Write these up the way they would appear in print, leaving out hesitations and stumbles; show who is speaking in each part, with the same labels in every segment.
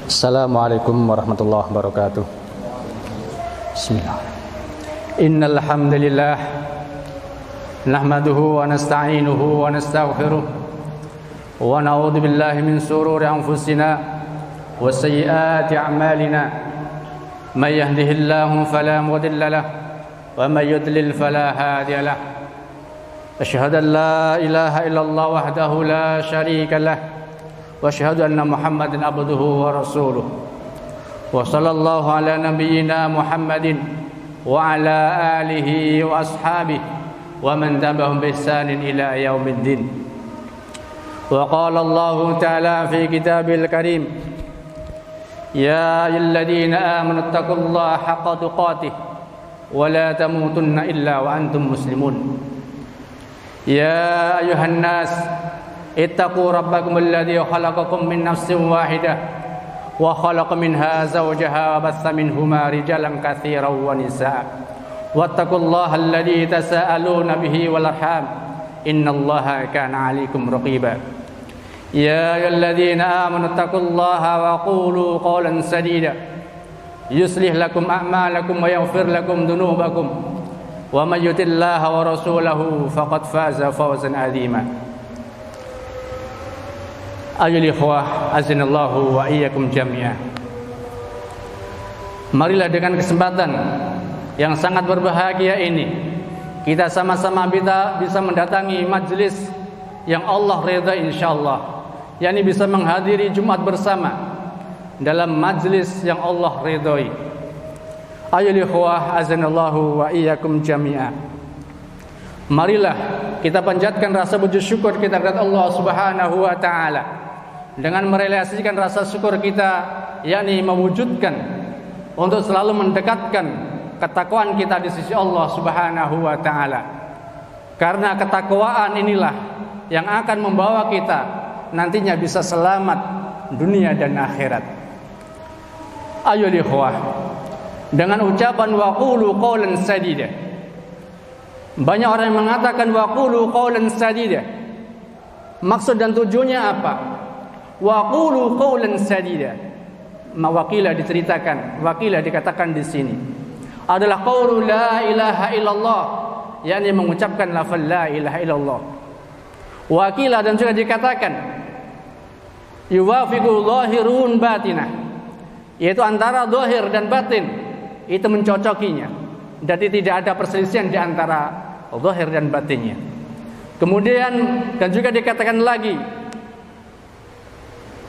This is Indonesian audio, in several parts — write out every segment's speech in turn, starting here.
Speaker 1: Assalamualaikum warahmatullahi wabarakatuh. Bismillah. Innal hamdalillah nahmaduhu wa nasta'inuhu wa nastaghfiruh wa na'udzu billahi min shururi anfusina wa sayyiati a'malina. May yahdihillahu fala mudilla lahu wa may yudlil fala hadiya lahu. Asyhadu an la ilaha illallah wahdahu la syarika lahu wa asyhadu anna Muhammadan abduhu wa rasuluh. Wa sallallahu ala nabiyyina Muhammadin wa ala alihi wa ashabihi wa man tabi'ahum bi ihsanin ila yaumiddin. Wa qala Allah ta'ala fi kitabil karim, ya ayyuhalladzina amanu taqullaha haqqa tuqatih wa la tamutunna illa wa antum muslimun. Ya ayuhan nas ittaqu rabbakum alladhi khalaqakum min nafsin wahidah wa khalaqa minha zawjaha wa batha minhuma rijalan katsiran wa nisaa. Wattaqullaha alladhi tasaaluna bihi wal arham innallaha kana 'alaykum raqiba. Ya ayyuhalladzina amanu taqullaha wa qulu qawlan sadida yuslih lakum a'malakum wa yaghfir lakum dhunubakum wa may yuti'llaha wa rasulahu faqad faza fawzan 'azima. Ayyuhal ikhwah azinallahu wa iyyakum jami'an. Marilah dengan kesempatan yang sangat berbahagia ini kita sama-sama bisa mendatangi majelis yang Allah ridha insyaallah, yakni bisa menghadiri Jumat bersama dalam majelis yang Allah ridhoi. Ayyuhal ikhwah azinallahu wa iyyakum jami'an. Marilah kita panjatkan rasa puji syukur kita kepada Allah Subhanahu wa taala dengan merealisasikan rasa syukur kita, yakni mewujudkan untuk selalu mendekatkan ketakwaan kita di sisi Allah Subhanahu wa taala. Karena ketakwaan inilah yang akan membawa kita nantinya bisa selamat dunia dan akhirat. Ayo ikhwah, dengan ucapan wa qulu qawlan sadida, banyak orang yang mengatakan wa qulu qawlan sadida. Maksud dan tujuannya apa? Wa qulu qawlan sadida. Wakilah diceritakan, wakilah dikatakan di sini adalah qaulu la ilaha illallah, yakni mengucapkan lafaz la ilaha illallah. Wakilah dan juga dikatakan yuwafiqu zahirun batinah, yaitu antara zahir dan batin itu mencocokinya, jadi tidak ada perselisihan di antara zahir dan batinnya. Kemudian dan juga dikatakan lagi,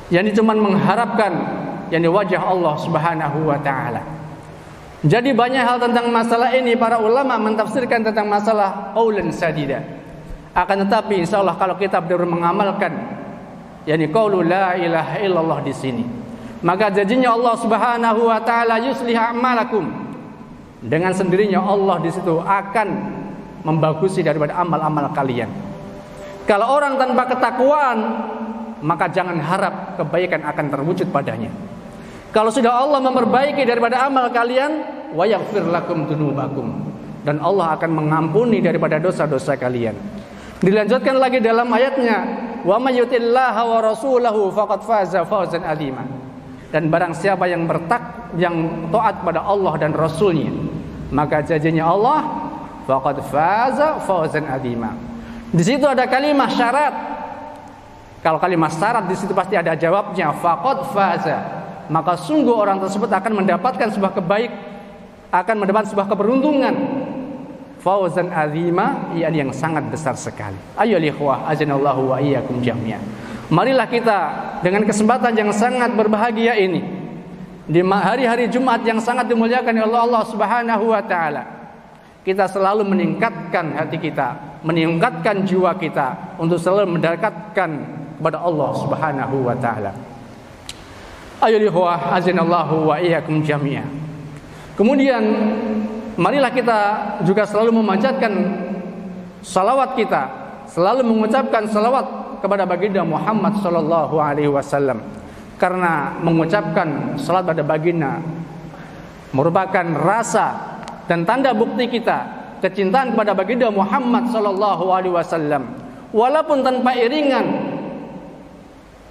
Speaker 1: yakni cuma mengharapkan yakni wajah Allah Subhanahu wa taala. Jadi banyak hal tentang masalah ini para ulama mentafsirkan tentang masalah qaulan sadida. Akan tetapi insyaallah kalau kita benar-benar mengamalkan yakni qaulu la ilaha illallah di sini, maka janjinya Allah Subhanahu wa taala yuslih a'malakum. Dengan sendirinya Allah di situ akan membagusi daripada amal-amal kalian. Kalau orang tanpa ketakwaan, maka jangan harap kebaikan akan terwujud padanya. Kalau sudah Allah memperbaiki daripada amal kalian, wa yaghfir lakum dzunubakum, dan Allah akan mengampuni daripada dosa-dosa kalian. Dilanjutkan lagi dalam ayatnya, wa may yuti'llaha wa rasulahu faqad faza fawzan 'azima. Dan barang siapa yang taat pada Allah dan Rasulnya, maka janjinya Allah faqad faza fawzan 'azima. Di situ ada kalimat syarat. Kalau kalimat syarat di situ pasti ada jawabnya, faqad faza. Maka sungguh orang tersebut akan mendapatkan sebuah akan mendapat sebuah keberuntungan, fawzan azima, yang sangat besar sekali. Ayyuhal ikhwah azinallahu wa iyyakum jami'an. Marilah kita dengan kesempatan yang sangat berbahagia ini di hari-hari Jumat yang sangat dimuliakan oleh Allah Subhanahu wa taala, kita selalu meningkatkan hati kita, meningkatkan jiwa kita untuk selalu mendekatkan kepada Allah Subhanahu wa taala. Ayyuhal ikhwah azinallahu wa iyyakum jami'an. Kemudian marilah kita juga selalu memanjatkan salawat kita, selalu mengucapkan salawat kepada baginda Muhammad sallallahu alaihi wasallam. Karena mengucapkan salat pada baginda merupakan rasa dan tanda bukti kita kecintaan kepada baginda Muhammad sallallahu alaihi wasallam, walaupun tanpa iringan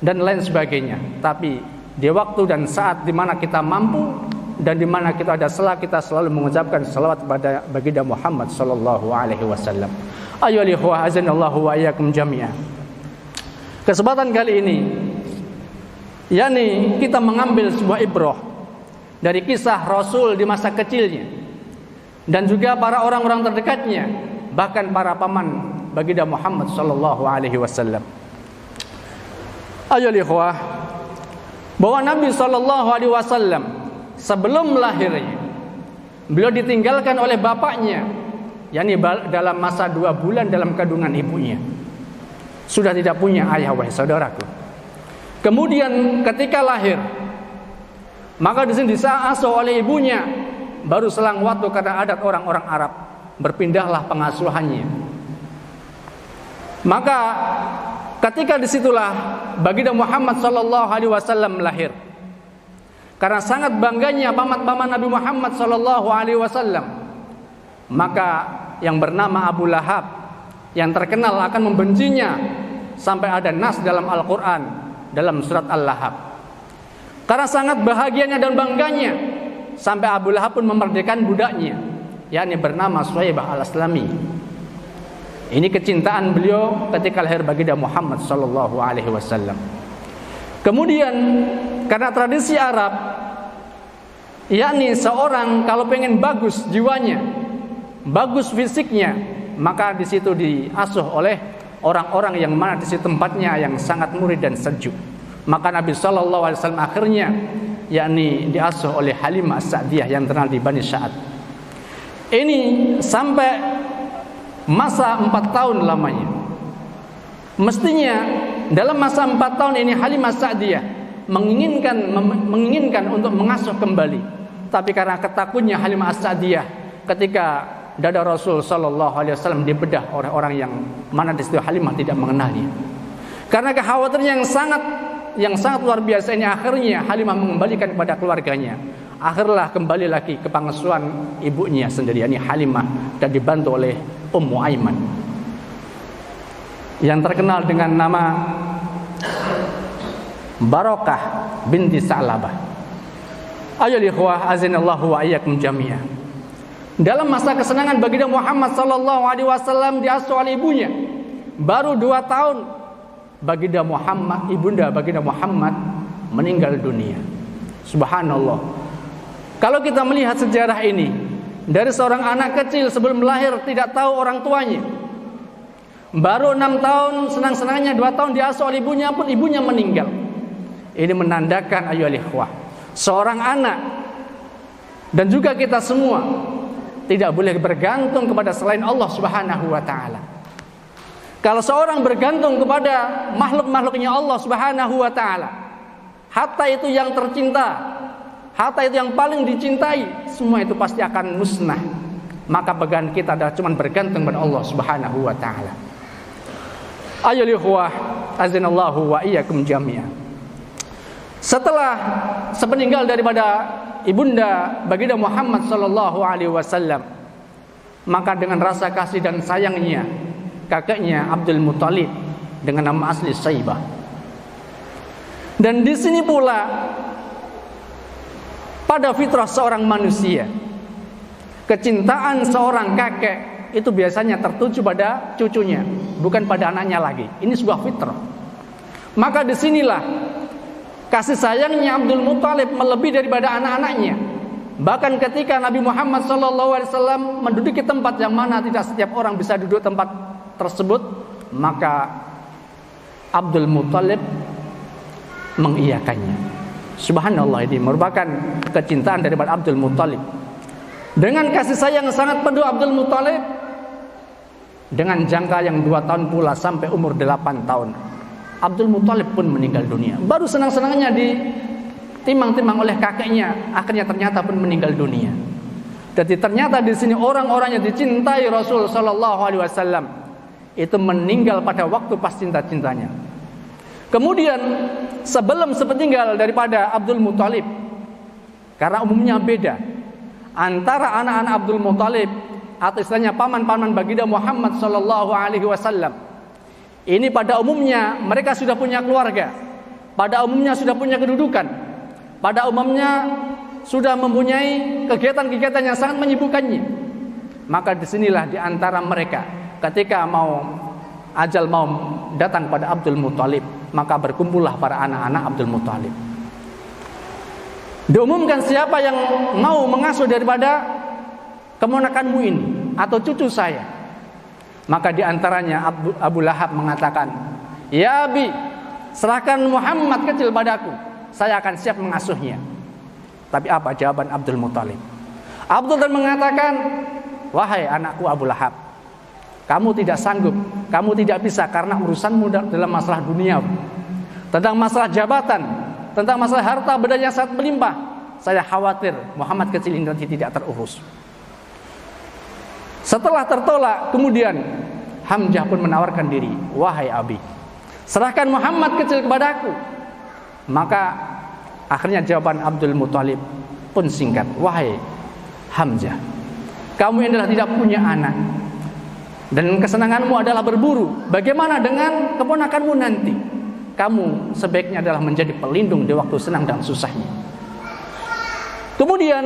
Speaker 1: dan lain sebagainya, tapi di waktu dan saat di mana kita mampu dan di mana kita ada salah, kita selalu mengucapkan salawat kepada baginda Muhammad sallallahu alaihi wasallam. Ayyuhal ikhwah azanallahu wa iyyakum jami'an. Kesempatan kali ini yakni kita mengambil sebuah ibrah dari kisah Rasul di masa kecilnya dan juga para orang-orang terdekatnya, bahkan para paman baginda Muhammad sallallahu alaihi wasallam. Ayyuhal ikhwah, bahwa Nabi sallallahu alaihi wasallam sebelum lahirnya beliau ditinggalkan oleh bapaknya, yakni dalam masa 2 bulan dalam kandungan ibunya. Sudah tidak punya ayah, wahai saudaraku. Kemudian ketika lahir, maka di sini diasuh oleh ibunya. Baru selang waktu karena adat orang-orang Arab, berpindahlah pengasuhannya. Maka ketika disitulah baginda Muhammad sallallahu alaihi wasallam lahir. Karena sangat bangganya paman-paman Nabi Muhammad sallallahu alaihi wasallam, maka yang bernama Abu Lahab yang terkenal akan membencinya, sampai ada nas dalam Al-Quran dalam surat Al-Lahab. Karena sangat bahagianya dan bangganya, sampai Abu Lahab pun memerdekakan budaknya, yakni bernama Suhaibah al-Aslami. Ini kecintaan beliau ketika lahir baginda Muhammad sallallahu alaihi wasallam. Kemudian karena tradisi Arab, yakni seorang kalau pengen bagus jiwanya, bagus fisiknya, maka di situ diasuh oleh orang-orang yang mana di situ tempatnya yang sangat murni dan sejuk. Maka Nabi sallallahu alaihi wasallam akhirnya yakni diasuh oleh Halimah As-Sa'diyah yang terkenal di Bani Sa'ad. Ini sampai masa 4 tahun lamanya. Mestinya dalam masa 4 tahun ini Halimah As-Sa'diyah menginginkan untuk mengasuh kembali. Tapi karena ketakutnya Halimah As-Sa'diyah ketika dada Rasul sallallahu alaihi wasallam dibedah oleh orang yang mana di situ Halimah tidak mengenali. Karena kekhawatiran yang sangat luar biasa ini, akhirnya Halimah mengembalikan kepada keluarganya. Akhirlah kembali lagi ke pengasuhan ibunya sendiri, yakni Halimah, dan dibantu oleh Ummu Aiman yang terkenal dengan nama Barakah binti Sa'labah. Ayyuhal ikhwah azanallahu wa iyyakum jami'an. Dalam masa kesenangan baginda Muhammad sallallahu alaihi wasallam diasuh oleh ibunya, baru 2 tahun ibunda baginda Muhammad meninggal dunia. Subhanallah. Kalau kita melihat sejarah ini, dari seorang anak kecil sebelum lahir tidak tahu orang tuanya, baru 6 tahun senang-senangnya, 2 tahun diasuh oleh ibunya pun ibunya meninggal. Ini menandakan ayyuhal ikhwah, seorang anak dan juga kita semua tidak boleh bergantung kepada selain Allah Subhanahu wa taala. Kalau seorang bergantung kepada makhluk-makhluknya Allah Subhanahu wa taala, hatta itu yang tercinta, hatta itu yang paling dicintai, semua itu pasti akan musnah. Maka pegangan kita adalah cuma bergantung kepada Allah Subhanahu wa taala. Ayyuhal ikhwah azanallahu wa iyyakum jami'an. Setelah sepeninggal daripada ibunda baginda Muhammad sallallahu alaihi wasallam, maka dengan rasa kasih dan sayangnya kakeknya Abdul Muthalib dengan nama asli Saibah. Dan di sini pula pada fitrah seorang manusia, kecintaan seorang kakek itu biasanya tertuju pada cucunya, bukan pada anaknya lagi. Ini sebuah fitrah. Maka disinilah kasih sayangnya Abdul Muthalib melebihi daripada anak-anaknya. Bahkan ketika Nabi Muhammad SAW menduduki tempat yang mana tidak setiap orang bisa duduk tempat tersebut, maka Abdul Muthalib mengiyakannya. Subhanallah, ini merupakan kecintaan daripada Abdul Muthalib. Dengan kasih sayang sangat penuh Abdul Muthalib, dengan jangka yang 2 tahun pula sampai umur 8 tahun, Abdul Muthalib pun meninggal dunia. Baru senang-senangnya ditimang-timang oleh kakeknya, akhirnya ternyata pun meninggal dunia. Jadi ternyata di sini orang-orang yang dicintai Rasul sallallahu alaihi wasallam itu meninggal pada waktu pas cinta-cintanya. Kemudian sebelum sepeninggal daripada Abdul Muthalib, karena umumnya beda antara anak-anak Abdul Muthalib atau istilahnya paman-paman baginda Muhammad sallallahu alaihi wasallam. Ini pada umumnya mereka sudah punya keluarga, pada umumnya sudah punya kedudukan. pada umumnya sudah mempunyai kegiatan-kegiatan yang sangat menyibukkannya. Maka disinilah di antara mereka ketika ajal mau datang pada Abdul Muthalib, maka berkumpullah para anak-anak Abdul Muthalib. Diumumkan siapa yang mau mengasuh daripada keponakanmu ini atau cucu saya. Maka di antaranya Abu Lahab mengatakan, "Ya Abi, serahkan Muhammad kecil padaku, saya akan siap mengasuhnya." Tapi apa jawaban Abdul Muthalib? Abdul Muthalib mengatakan, "Wahai anakku Abu Lahab, kamu tidak sanggup, kamu tidak bisa karena urusanmu dalam masalah dunia, tentang masalah jabatan, tentang masalah harta benda yang sangat melimpah. Saya khawatir Muhammad kecil ini nanti tidak terurus." Setelah tertolak, kemudian Hamzah pun menawarkan diri, "Wahai Abi, serahkan Muhammad kecil kepadaku." Maka akhirnya jawaban Abdul Muthalib pun singkat, "Wahai Hamzah, kamu adalah tidak punya anak dan kesenanganmu adalah berburu. Bagaimana dengan keponakanmu nanti? Kamu sebaiknya adalah menjadi pelindung di waktu senang dan susahnya." Kemudian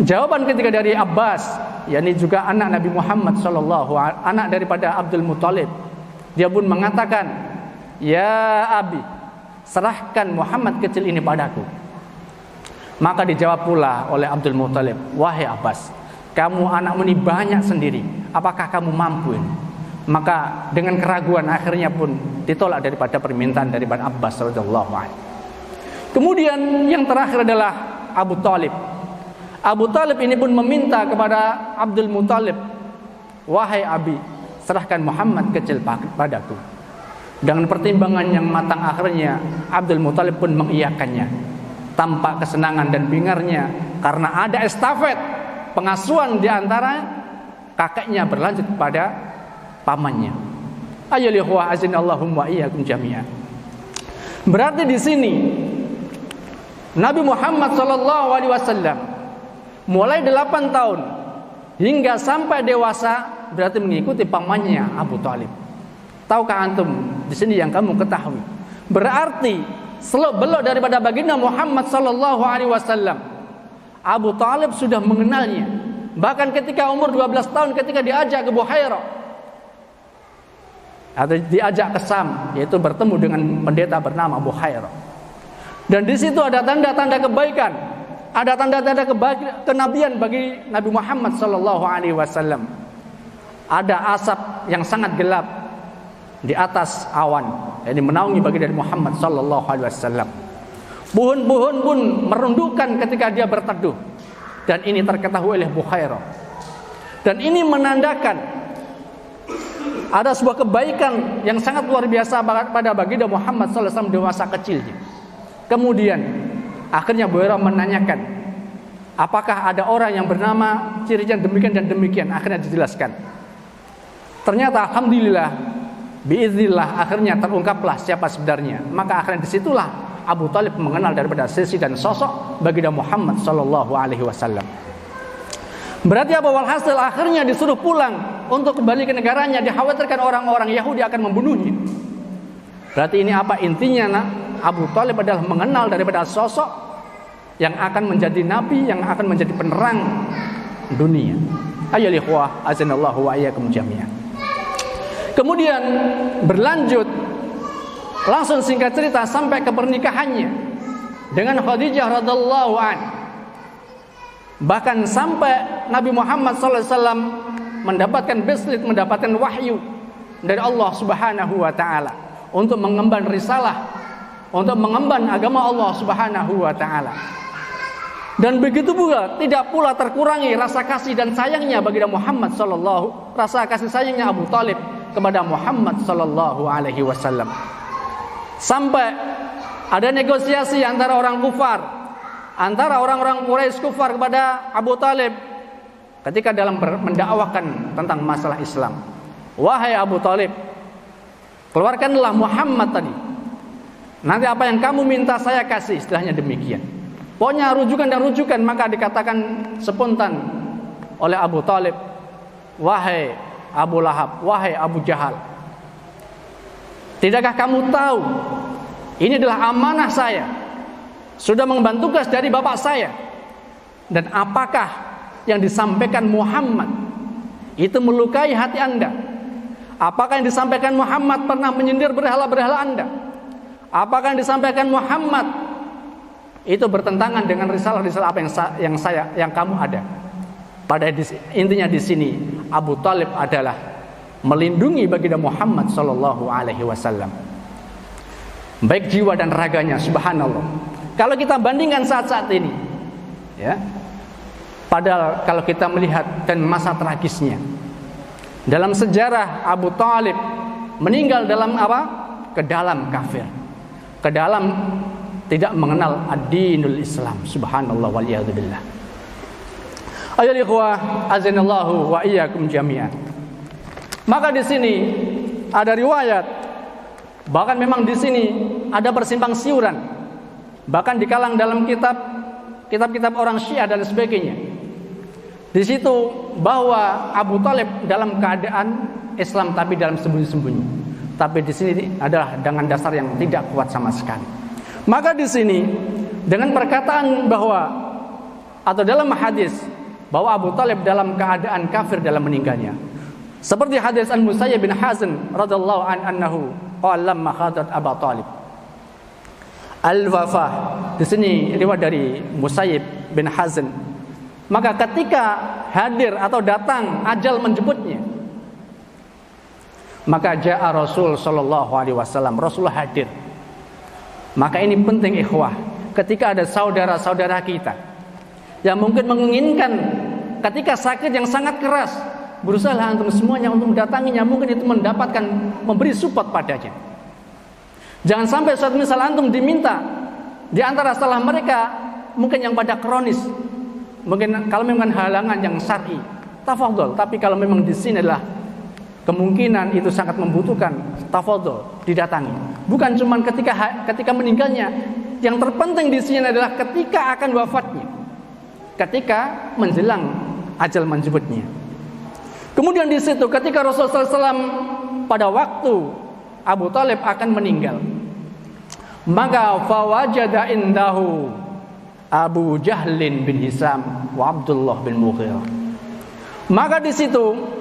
Speaker 1: jawaban ketiga dari Abbas, yakni juga anak Nabi Muhammad anak daripada Abdul Muthalib, dia pun mengatakan, "Ya Abi, serahkan Muhammad kecil ini padaku." Maka dijawab pula oleh Abdul Muthalib, "Wahai Abbas, kamu anakmu ini banyak sendiri, apakah kamu mampu ini?" Maka dengan keraguan akhirnya pun ditolak daripada permintaan daripada Abbas radhiyallahu anhu. Kemudian yang terakhir adalah Abu Thalib. Abu Thalib ini pun meminta kepada Abdul Muthalib, "Wahai Abi, serahkan Muhammad kecil padaku." Dengan pertimbangan yang matang akhirnya Abdul Muthalib pun mengiyakannya. Tampak kesenangan dan bingarnya karena ada estafet pengasuhan di antara kakeknya berlanjut kepada pamannya. Ayyuhal ikhwah azinallahum wa iyyakum jami'an. Berarti di sini Nabi Muhammad SAW mulai 8 tahun hingga sampai dewasa berarti mengikuti pamannya Abu Thalib. Tahukah antum di sini yang kamu ketahui? Berarti selok-belok daripada baginda Muhammad SAW, Abu Thalib sudah mengenalnya. Bahkan ketika umur 12 tahun ketika diajak ke Buhairah atau diajak ke Sam, yaitu bertemu dengan pendeta bernama Buhairah. Dan di situ ada tanda-tanda kebaikan, ada tanda-tanda kenabian bagi Nabi Muhammad SAW. Ada asap yang sangat gelap di atas awan, yang menaungi bagi dari Muhammad SAW. Pohon-pohon pun merundukkan ketika dia berteduh, dan ini terketahui oleh Buhairah. Dan ini menandakan ada sebuah kebaikan yang sangat luar biasa pada baginda Muhammad SAW di masa kecilnya. Kemudian akhirnya Buhairah menanyakan, apakah ada orang yang bernama ciri-ciri demikian dan demikian. Akhirnya dijelaskan. Ternyata alhamdulillah, biiznillah, akhirnya terungkaplah siapa sebenarnya. Maka akhirnya disitulah Abu Thalib mengenal daripada sisi dan sosok baginda Muhammad SAW. Berarti apa? Walhasil akhirnya disuruh pulang untuk kembali ke negaranya. Dikhawatirkan orang-orang Yahudi akan membunuhnya. Berarti ini apa intinya, nak? Abu Thalib adalah mengenal daripada sosok yang akan menjadi nabi, yang akan menjadi penerang dunia. Ayyuhal ikhwah azanallahu wa iyyakum jami'an. Kemudian berlanjut, langsung singkat cerita sampai ke pernikahannya dengan Khadijah radhiyallahu anha. Bahkan sampai Nabi Muhammad SAW mendapatkan bislit, mendapatkan wahyu dari Allah Subhanahu wa taala untuk mengemban risalah, untuk mengemban agama Allah Subhanahu wa taala. Dan begitu pula tidak pula terkurangi rasa kasih dan sayangnya baginda Muhammad rasa kasih sayangnya Abu Thalib kepada Muhammad sallallahu alaihi wasallam. Sampai ada negosiasi antara orang kufar, antara orang-orang Quraisy kufar kepada Abu Thalib ketika dalam mendakwakan tentang masalah Islam. "Wahai Abu Thalib, keluarkanlah Muhammad tadi. Nanti apa yang kamu minta saya kasih," istilahnya demikian. Pokoknya rujukan dan rujukan. Maka dikatakan spontan oleh Abu Thalib, "Wahai Abu Lahab, wahai Abu Jahal, tidakkah kamu tahu ini adalah amanah saya sudah mengemban tugas dari bapak saya. Dan apakah yang disampaikan Muhammad itu melukai hati Anda? Apakah yang disampaikan Muhammad pernah menyindir berhala-berhala Anda? Apakah yang disampaikan Muhammad itu bertentangan dengan risalah-risalah apa yang kamu ada? Pada intinya di sini Abu Thalib adalah melindungi baginda Muhammad sallallahu alaihi wasallam, baik jiwa dan raganya. Subhanallah. Kalau kita bandingkan saat-saat ini, ya, padahal kalau kita melihat dan masa tragisnya dalam sejarah, Abu Thalib meninggal dalam apa? Ke dalam kafir, ke dalam tidak mengenal ad-dinul Islam. Subhanallah waliyadzubillah. Ayo ikhwah, azanallahu wa iyyakum jami'an. Maka di sini ada riwayat, bahkan memang di sini ada persimpang siuran, bahkan dikalang dalam kitab-kitab orang Syiah dan sebagainya. Di situ bahwa Abu Thalib dalam keadaan Islam tapi dalam sembunyi-sembunyi. Tapi di sini adalah dengan dasar yang tidak kuat sama sekali. Maka di sini dengan perkataan bahwa atau dalam hadis bahwa Abu Thalib dalam keadaan kafir dalam meninggalnya, seperti hadis Al-Musayyib bin Hazm radhiyallahu anhu qala lamma khadat Abu Thalib al-wafah. Di sini riwayat dari Musayyib bin Hazm, maka ketika hadir atau datang ajal menjemputnya, maka jaa Rasul sallallahu alaihi wasallam, Rasulullah hadir. Maka ini penting ikhwah, ketika ada saudara-saudara kita yang mungkin menginginkan ketika sakit yang sangat keras, berusaha antum semuanya untuk mendatanginya, mungkin itu mendapatkan, memberi support padanya. Jangan sampai suatu misal antum diminta di antara salah mereka mungkin yang pada kronis, mungkin kalau memang halangan yang syar'i, tafadhol. Tapi kalau memang di sini adalah kemungkinan itu sangat membutuhkan, tafadhol didatangi. Bukan cuma ketika meninggalnya, yang terpenting di sini adalah ketika akan wafatnya, ketika menjelang ajal menjemputnya. Kemudian di situ ketika Rasulullah SAW pada waktu Abu Thalib akan meninggal, maka fawajada indahu Abu Jahlin bin Hisam wa Abdullah bin Mughirah. Maka di situ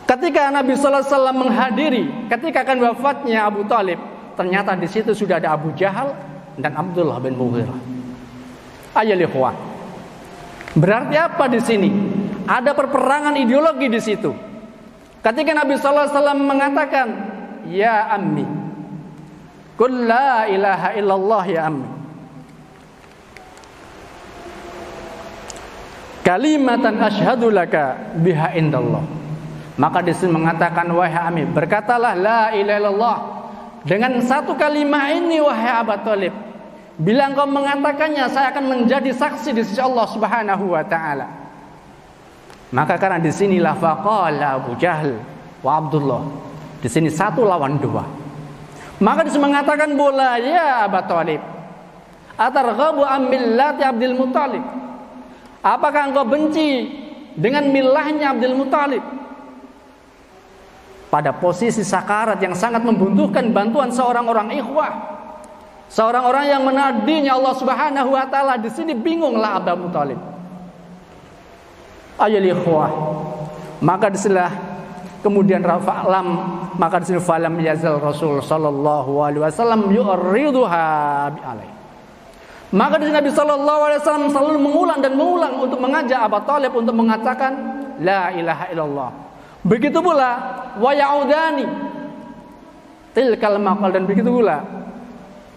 Speaker 1: ketika Nabi sallallahu alaihi wasallam menghadiri ketika akan wafatnya Abu Thalib, ternyata di situ sudah ada Abu Jahal dan Abdullah bin Mughirah. Ayo ikhwah, berarti apa di sini? Ada perperangan ideologi di situ. Ketika Nabi sallallahu alaihi wasallam mengatakan, "Ya ammi, qul la ilaha illallah ya ammi, kalimatan asyhadu laka biha indallah." Maka di sini mengatakan, "Wahai ammi, berkatalah la ilaha illallah dengan satu kalimat ini wahai Abu Thalib. Bila engkau mengatakannya, saya akan menjadi saksi di sisi Allah Subhanahu wa taala." Maka karena di sinilah faqala Abu Jahal wa Abdullah. Di sini satu lawan dua. Maka dia mengatakan, "Bola ya Abu Thalib, atarghabu am millati Abdul Muthalib?" Apakah engkau benci dengan milahnya Abdul Muthalib? Pada posisi sakarat yang sangat membutuhkan bantuan seorang orang ikhwah, seorang orang yang menadinya Allah Subhanahu wa taala, di sini bingunglah Abu Muthalib. Ayol ikhwah, maka disilah kemudian rafa'lam, maka disini falam yazal Rasul sallallahu alaihi wasallam yu'riduha bi'alai. Maka disini Nabi sallallahu alaihi wasallam selalu mengulang dan mengulang untuk mengajak Abu Thalib untuk mengatakan la ilaha illallah. Begitu pula wa ya'udani tilkal maqal, dan begitu pula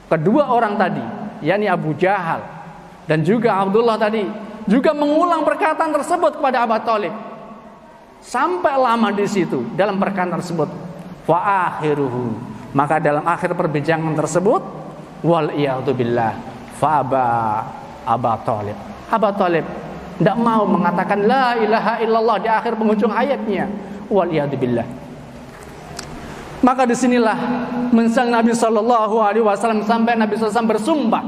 Speaker 1: kedua orang tadi, yakni Abu Jahal dan juga Abdullah tadi, juga mengulang perkataan tersebut kepada Abu Thalib. Sampai lama di situ dalam perkataan tersebut. Wa akhiruhu, maka dalam akhir perbincangan tersebut, wal iyadu billah, fa aba Abu Thalib. Abu Thalib tidak mau mengatakan la ilaha illallah di akhir penghujung ayatnya. Wal iyadu billah. Maka disinilah mensal Nabi sallallahu alaihi wasallam sampai Nabi sallallahu alaihi wasallam bersumpah,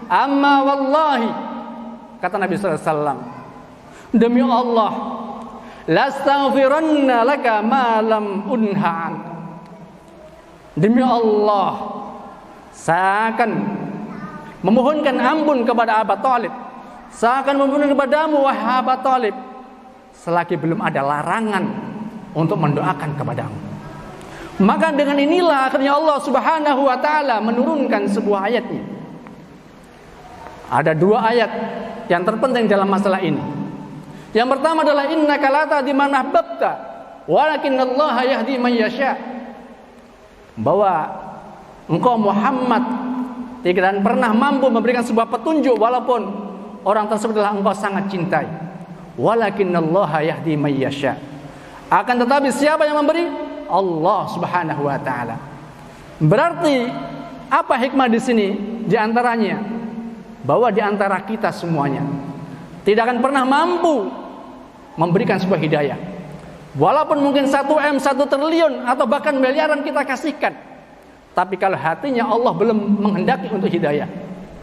Speaker 1: amma wallahi, kata Nabi sallallahu alaihi wasallam, demi Allah, lastaghfiranna laka ma lam unhaan. Demi Allah, saya akan memohonkan ampun kepada Abu Thalib. Saya akan memohon kepadamu wahai Abu Thalib, selagi belum ada larangan untuk mendoakan kepadamu. Maka dengan inilah akhirnya Allah Subhanahu wa taala menurunkan sebuah ayatnya. Ada dua ayat yang terpenting dalam masalah ini. Yang pertama adalah innaka la tahdi man ahbabta walakinallaha yahdi man yasha. Bahwa engkau Muhammad tidak pernah mampu memberikan sebuah petunjuk walaupun orang tersebut adalah engkau sangat cintai. Walakinallaha yahdi man yasha. Akan tetapi siapa yang memberi? Allah Subhanahu wa taala. Berarti apa hikmah di sini? Di antaranya bahwa di antara kita semuanya tidak akan pernah mampu memberikan sebuah hidayah. Walaupun mungkin 1M, 1 triliun atau bahkan miliaran kita kasihkan, tapi kalau hatinya Allah belum menghendaki untuk hidayah,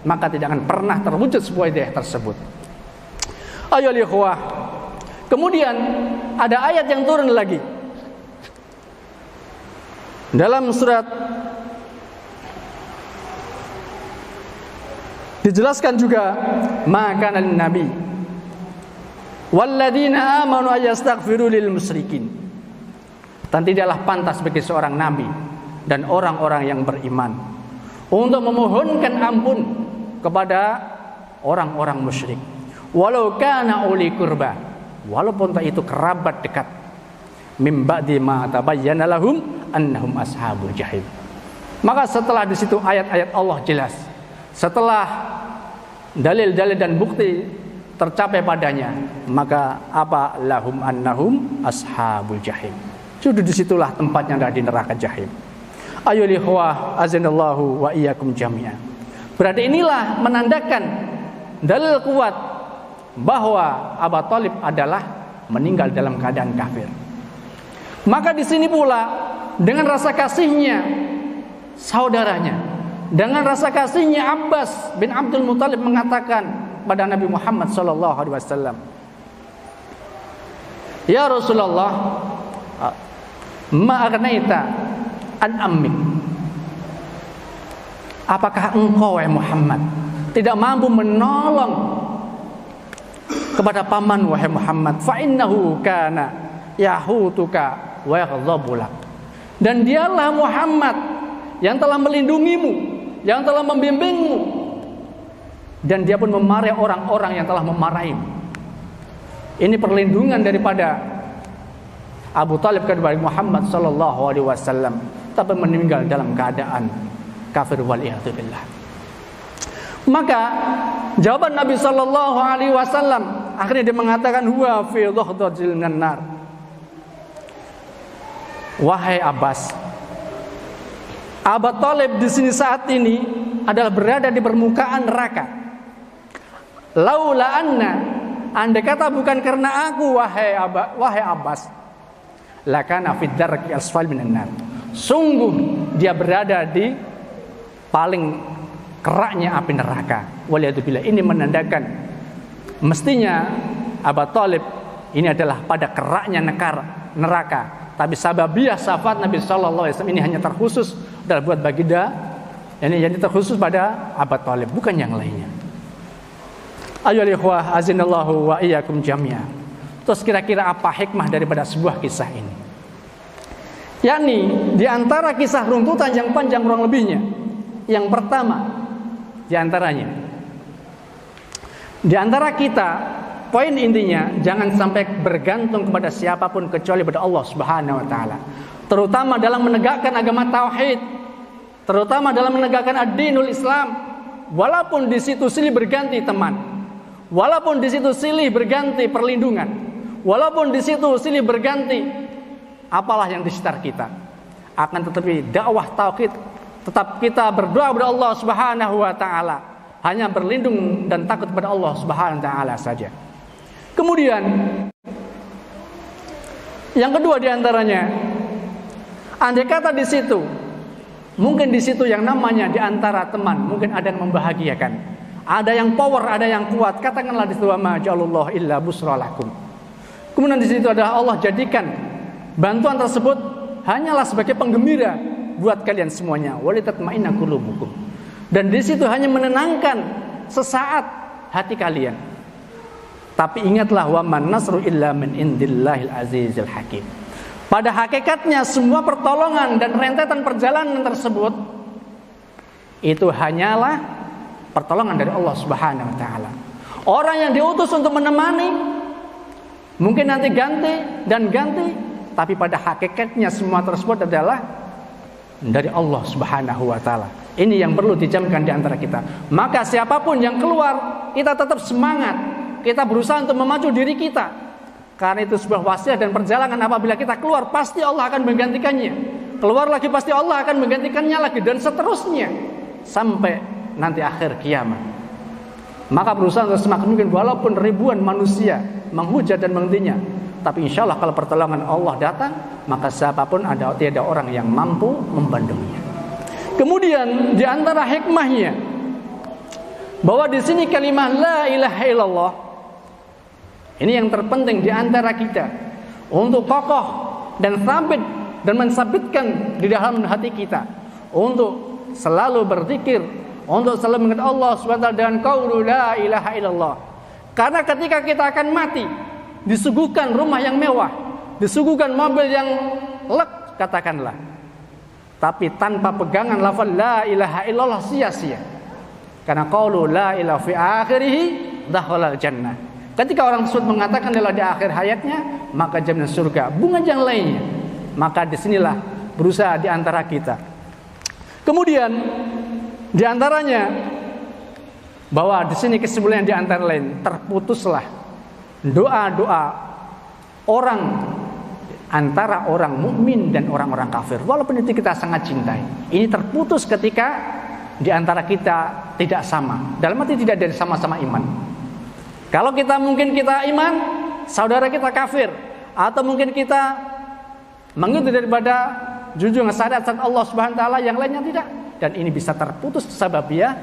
Speaker 1: maka tidak akan pernah terwujud sebuah hidayah tersebut. Ayo ikhwah. Kemudian ada ayat yang turun lagi dalam surat, dijelaskan juga maka nabi walladzina amanu ayastaghfiru lil musyrikin. Dan tidaklah pantas bagi seorang nabi dan orang-orang yang beriman untuk memohonkan ampun kepada orang-orang musyrik, walau kana uli qurba, walaupun itu kerabat dekat, mim ba'di ma tabayyana lahum annahum ashabul jahim. Maka setelah di situ ayat-ayat Allah jelas, setelah dalil-dalil dan bukti tercapai padanya, maka apa lahum annahum ashabul jahim. Sudah disitulah tempatnya ada di neraka jahim. Ayo ikhwah azanallahu wa iyyakum jami'an. Berarti inilah menandakan dalil kuat bahwa Abu Thalib adalah meninggal dalam keadaan kafir. Maka di sini pula dengan rasa kasihnya saudaranya, dengan rasa kasihnya Abbas bin Abdul Muthalib mengatakan pada Nabi Muhammad SAW, ya Rasulullah, ma agnaita an ammik. Apakah engkau wahai Muhammad tidak mampu menolong kepada paman wahai Muhammad? Fa innahu kana yahutuka wa yaghdhabu lak. Dan dialah Muhammad yang telah melindungimu, yang telah membimbingmu, dan dia pun memarahi orang-orang yang telah memarahimu. Ini perlindungan daripada Abu Thalib kepada Muhammad sallallahu alaihi wasallam, tapi meninggal dalam keadaan kafir wal iyadzu billah. Maka jawaban Nabi sallallahu alaihi wasallam akhirnya dia mengatakan huwa fi dhahdajil minan nar. Wahai Abbas, Abu Thalib di sini saat ini adalah berada di permukaan neraka. Laula anna, andai kata bukan karena aku wahai Abbas, lakana fid darki asfal minan nar. Sungguh dia berada di paling keraknya api neraka. Waliyadzubillah. Ini menandakan mestinya Abu Thalib ini adalah pada keraknya neraka. Tapi sababiah syafaat Nabi sallallahu alaihi wasallam ini hanya terkhusus adalah buat baginda, ini terkhusus pada Abu Thalib, bukan yang lainnya. Ayo ikhwah azinallahu wa iyyakum jami'an. Terus kira-kira apa hikmah daripada sebuah kisah ini? Yakni di antara kisah runtutan yang panjang kurang lebihnya, yang pertama di antaranya, di antara kita, poin intinya jangan sampai bergantung kepada siapapun kecuali kepada Allah Subhanahu wa taala. Terutama dalam menegakkan agama tauhid, terutama dalam menegakkan ad-dinul Islam. Walaupun di situ silih berganti teman, walaupun di situ silih berganti perlindungan, walaupun di situ silih berganti apalah yang di sekitar kita, akan tetapi dakwah tauhid tetap kita berdoa kepada Allah Subhanahu wa taala, hanya berlindung dan takut kepada Allah Subhanahu wa taala saja. Kemudian yang kedua di antaranya, andai kata di situ, mungkin di situ yang namanya di antara teman, mungkin ada yang membahagiakan, ada yang power, ada yang kuat. Katakanlah di situ ma ja'alallahu illa busralakum. Kemudian di situ adalah Allah jadikan bantuan tersebut hanyalah sebagai penggembira buat kalian semuanya. Walitatma'inna qulubukum. Dan di situ hanya menenangkan sesaat hati kalian. Tapi ingatlah, wa man nasru illa min indillahil azizil hakim. Pada hakikatnya semua pertolongan dan rentetan perjalanan tersebut itu hanyalah pertolongan dari Allah Subhanahu wa taala. Orang yang diutus untuk menemani mungkin nanti ganti, tapi pada hakikatnya semua tersebut adalah dari Allah Subhanahu wa taala. Ini yang perlu dijamkan di antara kita. Maka siapapun yang keluar, kita tetap semangat. Kita berusaha untuk memacu diri kita. Karena itu sebuah wasiat dan perjalanan, apabila kita keluar pasti Allah akan menggantikannya. Keluar lagi pasti Allah akan menggantikannya lagi, dan seterusnya sampai nanti akhir kiamat. Maka berusaha untuk semakin mungkin, walaupun ribuan manusia menghujat dan menghentinya, tapi insya Allah kalau pertolongan Allah datang, maka siapapun tiada orang yang mampu membendungnya. Kemudian di antara hikmahnya bahwa di sini kalimat la ilaha illallah ini yang terpenting di antara kita untuk kokoh dan sabit dan mensabitkan di dalam hati kita untuk selalu berzikir, untuk selalu mengingat Allah SWT dengan qaulu la ilaha illallah. Karena ketika kita akan mati, disuguhkan rumah yang mewah, disuguhkan mobil yang lek katakanlah, tapi tanpa pegangan lafaz la ilaha illallah sia-sia. Karena qaulu la ilaha fi akhirih dakhalal jannah. Ketika orang tersebut mengatakan adalah di akhir hayatnya, maka jaminan surga. Bukan yang lainnya. Maka disinilah berusaha di antara kita. Kemudian di antaranya bahwa di sini kesimpulan di antara lain, terputuslah doa-doa orang antara orang mukmin dan orang-orang kafir. Walaupun itu kita sangat cintai, ini terputus ketika di antara kita tidak sama. Dalam arti tidak dari sama-sama iman. Kalau kita mungkin kita iman, saudara kita kafir, atau mungkin kita mengikuti daripada junjungan syariat Allah Subhanahu wa taala, yang lainnya tidak, dan ini bisa terputus sebabnya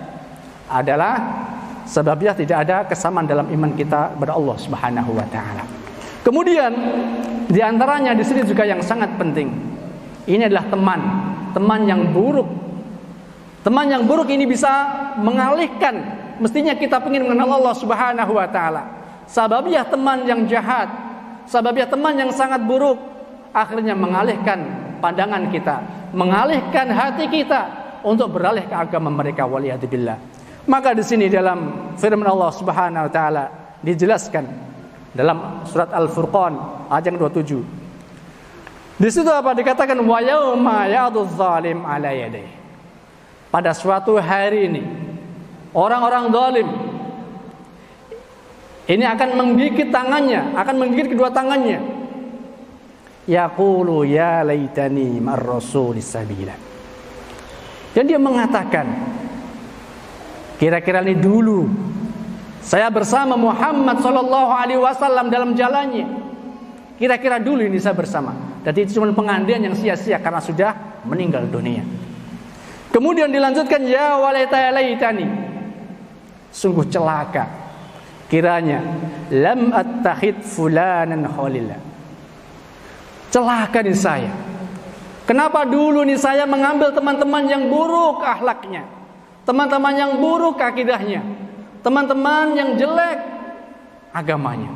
Speaker 1: adalah sebabnya tidak ada kesamaan dalam iman kita kepada Allah Subhanahu wa taala. Kemudian di antaranya di sini juga yang sangat penting. Ini adalah teman yang buruk. Teman yang buruk ini bisa mengalihkan. Mestinya kita ingin mengenal Allah Subhanahu wa taala. Sababiyah teman yang jahat, sababiyah teman yang sangat buruk, akhirnya mengalihkan pandangan kita, mengalihkan hati kita untuk beralih ke agama mereka, waliyadzubillah. Maka di sini dalam firman Allah Subhanahu wa taala dijelaskan dalam surat Al-Furqan ayat yang 27. Di situ apa dikatakan, wa yauma ya'duz zalim ala yadayhi. Pada suatu hari ini orang-orang zalim ini akan menggigit tangannya, akan menggigit kedua tangannya. Yaqulu ya laitani mar rasulis sabila. Dan dia mengatakan, kira-kira ini dulu saya bersama Muhammad sallallahu alaihi wasallam dalam jalannya. Kira-kira dulu ini saya bersama. Jadi itu cuma pengandian yang sia-sia karena sudah meninggal dunia. Kemudian dilanjutkan, ya walaitani. Sungguh celaka kiranya lam attakhid fulanan khalila. Celaka nih saya. Kenapa dulu nih saya mengambil teman-teman yang buruk akhlaknya, teman-teman yang buruk akidahnya, teman-teman yang jelek agamanya.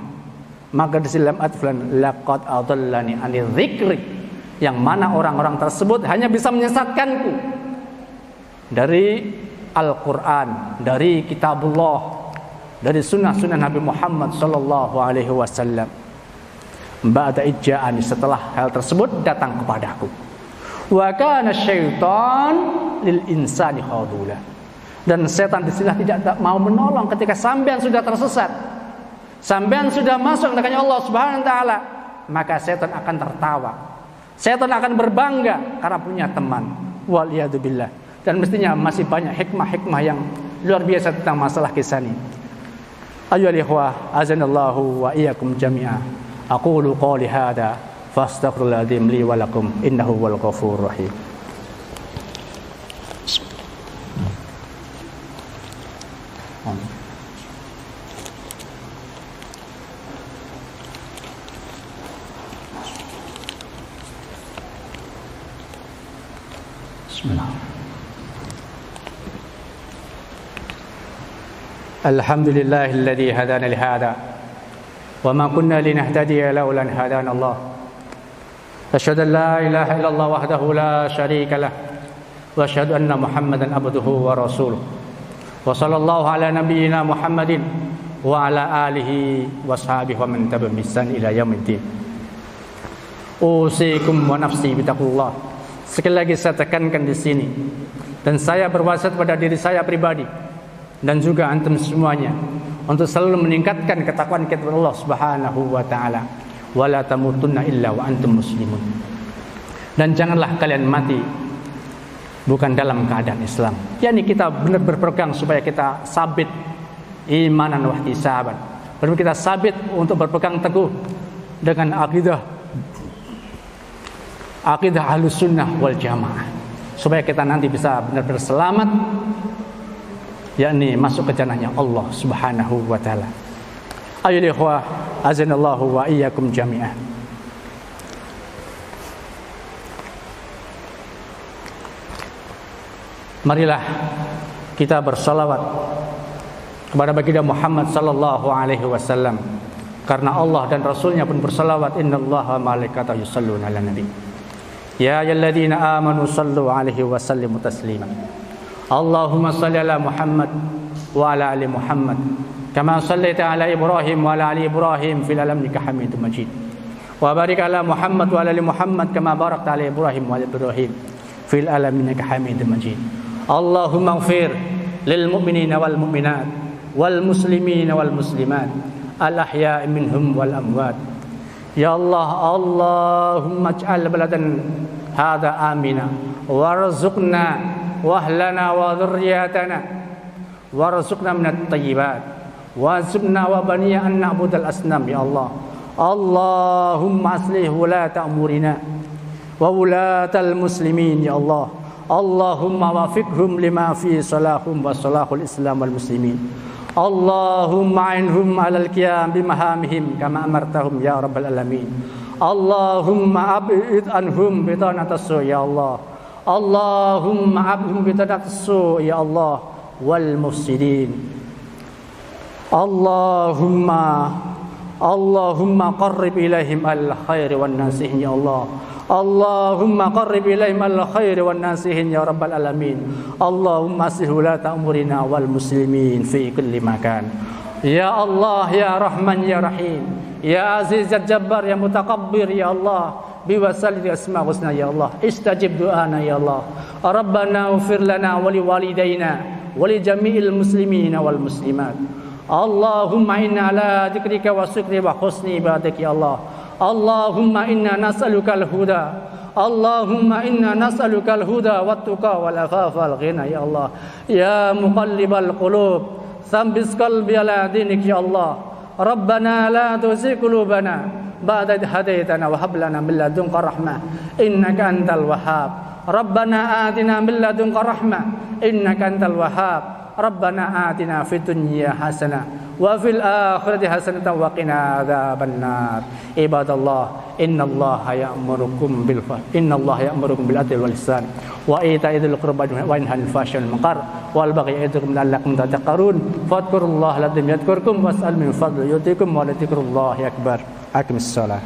Speaker 1: Maka disilam atflan laqad adallani anil dzikri, yang mana orang-orang tersebut hanya bisa menyesatkanku dari Al-Quran, dari kitabullah, dari sunnah-sunnah Nabi Muhammad sallallahu alaihi wasallam. Ba'da ijja'ani, setelah hal tersebut datang kepadaku. Wa kana syaitan lil insani khadula. Dan setan di sini tidak mau menolong ketika sampean sudah tersesat. Sampean sudah masuk dengan Allah Subhanahu wa taala, maka setan akan tertawa. Setan akan berbangga karena punya teman. Waliyadzubillah. Dan mestinya masih banyak hikmah-hikmah yang luar biasa tentang masalah kisah ini. Ayyuhal ikhwah, azanallahu wa iyyakum jami'a. Aqulu qawli hadza fastaghfirullahal li wa lakum innahu huwal ghafurur rahim. Bismillah. Alhamdulillahilladzi hadana li hada wa ma kunna linahtadiya laula an hadana Allah. Asyhadu an la ilaha illallah wahdahu la syarika lah wa asyhadu anna Muhammadan abduhu wa rasuluh. Wa sallallahu ala nabiyyina Muhammadin wa ala alihi wa sahbihi wa man tabi'ahum bi ihsan ila yaumiddin. Usikum wa nafsi bitaqullah. Sekali lagi saya tekankan di sini dan saya berwasiat pada diri saya pribadi dan juga antum semuanya untuk selalu meningkatkan ketakwaan kita kepada Allah Subhanahu wa taala. Wala tamutunna illa wa antum muslimun. Dan janganlah kalian mati bukan dalam keadaan Islam. Yani kita benar berpegang supaya kita sabit imanan wa ihtisaban. Benar kita sabit untuk berpegang teguh dengan akidah Ahlus Sunnah wal Jamaah, supaya kita nanti bisa benar-benar selamat, yakni masuk ke jannahnya Allah Subhanahu wa taala. Ayo ikhwah, azanallahu wa iyyakum jami'an. Marilah kita bersalawat kepada baginda Muhammad sallallahu alaihi wasallam, karena Allah dan Rasulnya pun bersalawat, innallaha wa malaikatahu yusholluna 'alan nabi. Ya ayyuhalladzina amanu shallu 'alaihi wa sallimu taslima. Allahumma shalli ala Muhammad wa ala ali Muhammad kama shallaita ala Ibrahim wa ala ali Ibrahim fil alamin innaka Hamidum Majid. Wa barik ala Muhammad wa ala ali Muhammad kama barakta ala Ibrahim wa ala Ibrahim fil alamin innaka Hamidum Majid. Allahumma ighfir lil mu'minina wal mu'minat wal muslimina wal muslimat al ahya'i minhum wal amwat. Ya Allah, Allahumma ij'al baladan hadha amina warzuqna wa ahlana wa dhurriyyatana warzuqna minat thayyibat warzuqna wa baniya an na'budal asnam. Ya Allah, Allahumma aslih wulata umurina wa wulatal muslimin. Ya Allah, Allahumma wafiqhum lima fi salahum wa salahul islam wal muslimin. Allahumma a'inhum 'alal qiyam bimahamihim kama amartahum ya rabbal alamin. Allahumma ab'id anhum bitanatas su ya Allah. Allahumma ab'idhum bitanatas su ya Allah wal mufsidin. Allahumma qarrib ilaihim al khairi wan nasihin ya Allah. Allahumma qarrib ilaihim al khairi wan nasihin ya rabbal alamin. Allahumma aslih wulata umurina wal muslimin fi kulli makan. Ya Allah, ya Rahman, ya Rahim, ya Aziz, ya Jabbar, ya Mutakabbir, ya Allah, biwasalli asma husna ya Allah, istajib du'ana ya Allah. Rabbana ighfir lana wa liwalidayna wa li jami'il muslimina wal muslimat. Allahumma inna ala dzikrika wa syukri wa husni ibadatik ya Allah. Allahumma inna nas'aluka al-huda. Allahumma inna nas'aluka al-huda wat-tuqa wal afafa wal ghina ya Allah. Ya muqallibal qulub, tsabbit qalbi ala dinik ya Allah. Rabbana la tuzigh qulubana ba'da idh hadaitana wa hab lana min ladunka rahmah innaka antal wahhab. Rabbana atina min ladunka rahmah innaka antal wahhab. Rabbana atina fid dunya hasanah wa fil akhirati hasanatan wa qina adzabannar. Ibadallah, innallaha ya'murukum bil adli wal ihsan wa ita'i dzil qurba wa yanha 'anil fahsya'i wal munkar wal baghi ya'idukum la'allakum tattaqun. Fadhkurullaha ladzim yadhkurkum was'al min fadli yutikum wa la dzikrullahi akbar. Aqimis shalah.